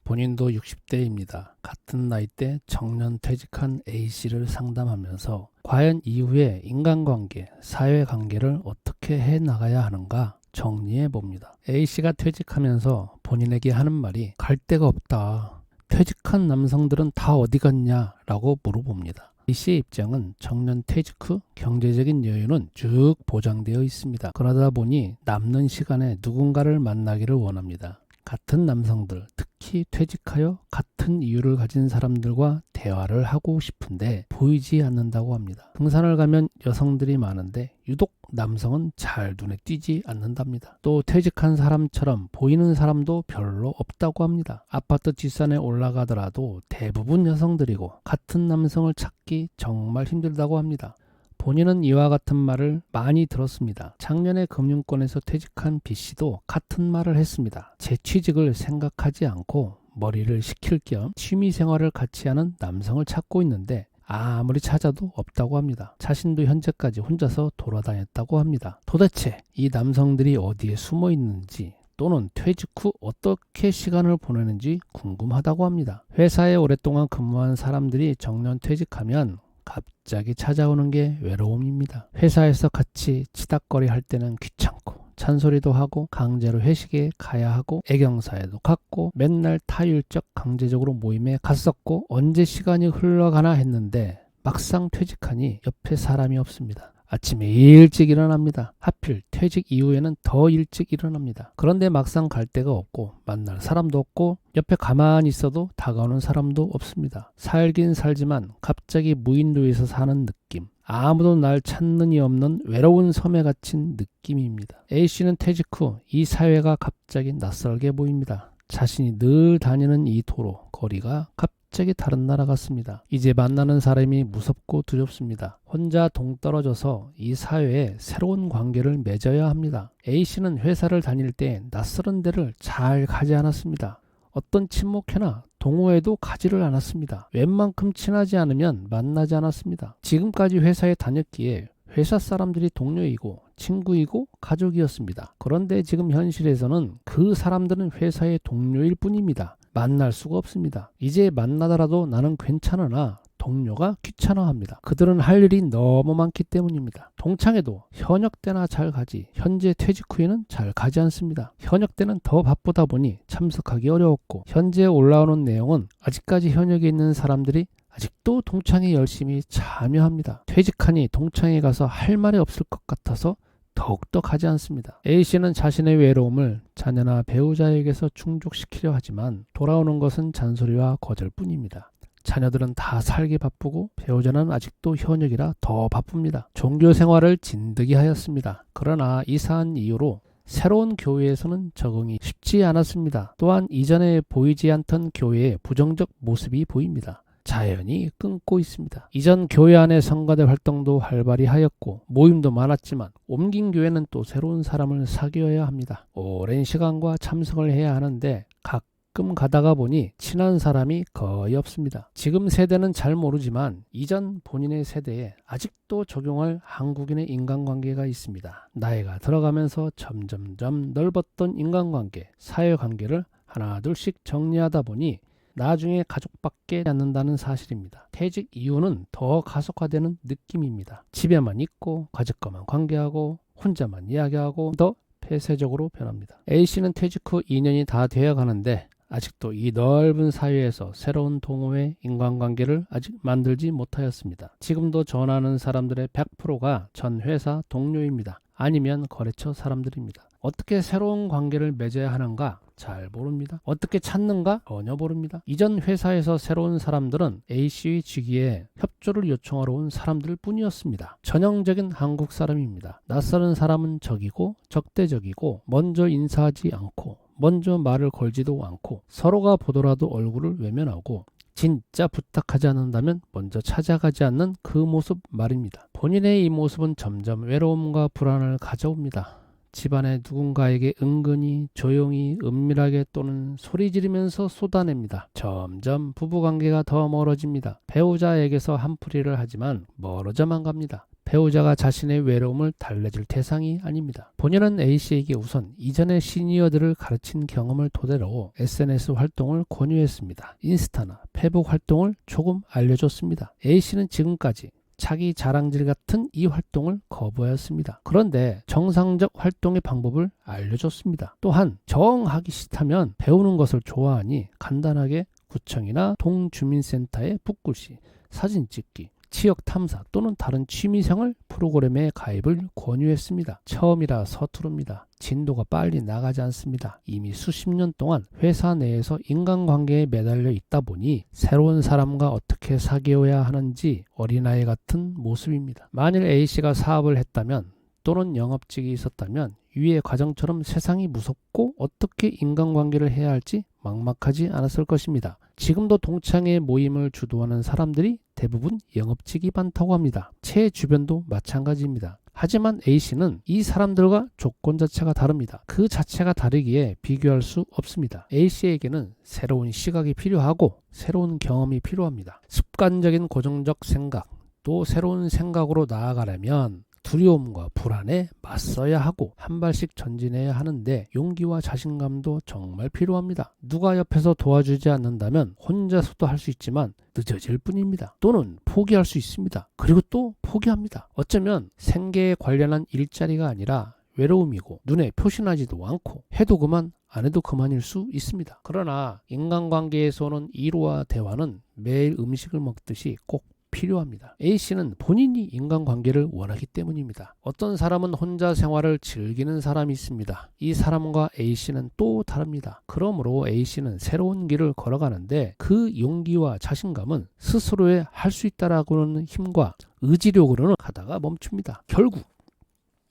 본인도 60대입니다. 같은 나이대 정년 퇴직한 A씨를 상담하면서 과연 이후에 인간관계, 사회관계를 어떻게 해나가야 하는가 정리해 봅니다. A씨가 퇴직하면서 본인에게 하는 말이 갈 데가 없다. 퇴직한 남성들은 다 어디 갔냐? 라고 물어봅니다. A씨의 입장은 정년 퇴직 후 경제적인 여유는 쭉 보장되어 있습니다. 그러다 보니 남는 시간에 누군가를 만나기를 원합니다. 같은 남성들, 특히 퇴직하여 같은 이유를 가진 사람들과 대화를 하고 싶은데 보이지 않는다고 합니다. 등산을 가면 여성들이 많은데 유독 남성은 잘 눈에 띄지 않는답니다. 또 퇴직한 사람처럼 보이는 사람도 별로 없다고 합니다. 아파트 뒷산에 올라가더라도 대부분 여성들이고 같은 남성을 찾기 정말 힘들다고 합니다. 본인은 이와 같은 말을 많이 들었습니다. 작년에 금융권에서 퇴직한 B씨도 같은 말을 했습니다. 제 취직을 생각하지 않고 머리를 식힐 겸 취미생활을 같이 하는 남성을 찾고 있는데 아무리 찾아도 없다고 합니다. 자신도 현재까지 혼자서 돌아다녔다고 합니다. 도대체 이 남성들이 어디에 숨어 있는지 또는 퇴직 후 어떻게 시간을 보내는지 궁금하다고 합니다. 회사에 오랫동안 근무한 사람들이 정년 퇴직하면 갑자기 찾아오는 게 외로움입니다. 회사에서 같이 치닥거리 할 때는 귀찮고 잔소리도 하고 강제로 회식에 가야 하고 애경사에도 갔고 맨날 타율적 강제적으로 모임에 갔었고 언제 시간이 흘러가나 했는데 막상 퇴직하니 옆에 사람이 없습니다. 아침에 일찍 일어납니다. 하필 퇴직 이후에는 더 일찍 일어납니다. 그런데 막상 갈 데가 없고 만날 사람도 없고 옆에 가만히 있어도 다가오는 사람도 없습니다. 살긴 살지만 갑자기 무인도에서 사는 느낌. 아무도 날 찾는이 없는 외로운 섬에 갇힌 느낌입니다. A씨는 퇴직 후 이 사회가 갑자기 낯설게 보입니다. 자신이 늘 다니는 이 도로, 거리가 갑자기 다른 나라 같습니다. 이제 만나는 사람이 무섭고 두렵습니다. 혼자 동떨어져서 이 사회에 새로운 관계를 맺어야 합니다. A씨는 회사를 다닐 때 낯설은 데를 잘 가지 않았습니다. 어떤 친목회나 동호회도 가지를 않았습니다. 웬만큼 친하지 않으면 만나지 않았습니다. 지금까지 회사에 다녔기에 회사 사람들이 동료이고 친구이고 가족이었습니다. 그런데 지금 현실에서는 그 사람들은 회사의 동료일 뿐입니다. 만날 수가 없습니다. 이제 만나더라도 나는 괜찮으나 동료가 귀찮아합니다. 그들은 할 일이 너무 많기 때문입니다. 동창회도 현역 때나 잘 가지 현재 퇴직 후에는 잘 가지 않습니다. 현역 때는 더 바쁘다 보니 참석하기 어려웠고 현재 올라오는 내용은 아직까지 현역에 있는 사람들이 아직도 동창회 열심히 참여합니다. 퇴직하니 동창회 가서 할 말이 없을 것 같아서 더욱더 가지 않습니다. A씨는 자신의 외로움을 자녀나 배우자에게서 충족시키려 하지만 돌아오는 것은 잔소리와 거절뿐입니다. 자녀들은 다 살기 바쁘고 배우자는 아직도 현역이라 더 바쁩니다. 종교 생활을 진득이 하였습니다. 그러나 이사한 이후로 새로운 교회에서는 적응이 쉽지 않았습니다. 또한 이전에 보이지 않던 교회의 부정적 모습이 보입니다. 자연히 끊고 있습니다. 이전 교회 안의 성가대 활동도 활발히 하였고 모임도 많았지만 옮긴 교회는 또 새로운 사람을 사귀어야 합니다. 오랜 시간과 참석을 해야 하는데 가끔 가다가 보니 친한 사람이 거의 없습니다. 지금 세대는 잘 모르지만 이전 본인의 세대에 아직도 적용할 한국인의 인간관계가 있습니다. 나이가 들어가면서 점점점 넓었던 인간관계, 사회관계를 하나둘씩 정리하다 보니 나중에 가족밖에 않는다는 사실입니다. 퇴직 이후는 더 가속화되는 느낌입니다. 집에만 있고 가족과만 관계하고 혼자만 이야기하고 더 폐쇄적으로 변합니다. A씨는 퇴직 후 2년이 다 되어 가는데 아직도 이 넓은 사회에서 새로운 동호회 인간관계를 아직 만들지 못하였습니다. 지금도 전화하는 사람들의 100%가 전 회사 동료입니다. 아니면 거래처 사람들입니다. 어떻게 새로운 관계를 맺어야 하는가 잘 모릅니다. 어떻게 찾는가 전혀 모릅니다. 이전 회사에서 새로운 사람들은 A씨의 직위에 협조를 요청하러 온 사람들 뿐이었습니다. 전형적인 한국 사람입니다. 낯서는 사람은 적이고 적대적이고 먼저 인사하지 않고 먼저 말을 걸지도 않고 서로가 보더라도 얼굴을 외면하고 진짜 부탁하지 않는다면 먼저 찾아가지 않는 그 모습 말입니다. 본인의 이 모습은 점점 외로움과 불안을 가져옵니다. 집안의 누군가에게 은근히 조용히 은밀하게 또는 소리 지르면서 쏟아냅니다. 점점 부부관계가 더 멀어집니다. 배우자에게서 한풀이를 하지만 멀어져만 갑니다. 배우자가 자신의 외로움을 달래줄 대상이 아닙니다. 본인은 A씨에게 우선 이전의 시니어들을 가르친 경험을 토대로 SNS 활동을 권유했습니다. 인스타나 페북 활동을 조금 알려줬습니다. A씨는 지금까지 자기 자랑질 같은 이 활동을 거부하였습니다. 그런데 정상적 활동의 방법을 알려줬습니다. 또한 정하기 싫다면 배우는 것을 좋아하니 간단하게 구청이나 동주민센터에 붓글씨, 사진 찍기, 지역 탐사 또는 다른 취미생활 프로그램에 가입을 권유했습니다. 처음이라 서투릅니다. 진도가 빨리 나가지 않습니다. 이미 수십 년 동안 회사 내에서 인간관계에 매달려 있다 보니 새로운 사람과 어떻게 사귀어야 하는지 어린아이 같은 모습입니다. 만일 A씨가 사업을 했다면 또는 영업직이 있었다면 위의 과정처럼 세상이 무섭고 어떻게 인간관계를 해야 할지 막막하지 않았을 것입니다. 지금도 동창회 모임을 주도하는 사람들이 대부분 영업직이 많다고 합니다. 제 주변도 마찬가지입니다. 하지만 A씨는 이 사람들과 조건 자체가 다릅니다. 그 자체가 다르기에 비교할 수 없습니다. A씨에게는 새로운 시각이 필요하고 새로운 경험이 필요합니다. 습관적인 고정적 생각, 또 새로운 생각으로 나아가려면 두려움과 불안에 맞서야 하고 한 발씩 전진해야 하는데 용기와 자신감도 정말 필요합니다. 누가 옆에서 도와주지 않는다면 혼자서도 할 수 있지만 늦어질 뿐입니다. 또는 포기할 수 있습니다. 그리고 또 포기합니다. 어쩌면 생계에 관련한 일자리가 아니라 외로움이고 눈에 표시나지도 않고 해도 그만 안 해도 그만일 수 있습니다. 그러나 인간관계에서 오는 이루와 대화는 매일 음식을 먹듯이 꼭 필요합니다. A씨는 본인이 인간관계를 원하기 때문입니다. 어떤 사람은 혼자 생활을 즐기는 사람이 있습니다. 이 사람과 A씨는 또 다릅니다. 그러므로 A씨는 새로운 길을 걸어가는데 그 용기와 자신감은 스스로의 할 수 있다라고는 힘과 의지력으로는 가다가 멈춥니다. 결국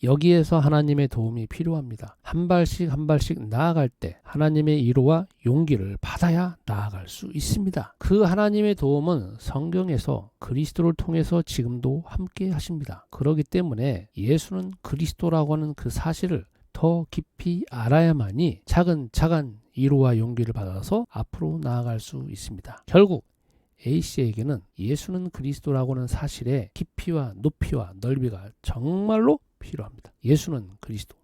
여기에서 하나님의 도움이 필요합니다. 한 발씩 한 발씩 나아갈 때 하나님의 위로와 용기를 받아야 나아갈 수 있습니다. 그 하나님의 도움은 성경에서 그리스도를 통해서 지금도 함께 하십니다. 그렇기 때문에 예수는 그리스도라고 하는 그 사실을 더 깊이 알아야만이 차근차근 위로와 용기를 받아서 앞으로 나아갈 수 있습니다. 결국 A씨에게는 예수는 그리스도라고 하는 사실의 깊이와 높이와 넓이가 정말로 필요합니다. 예수는 그리스도.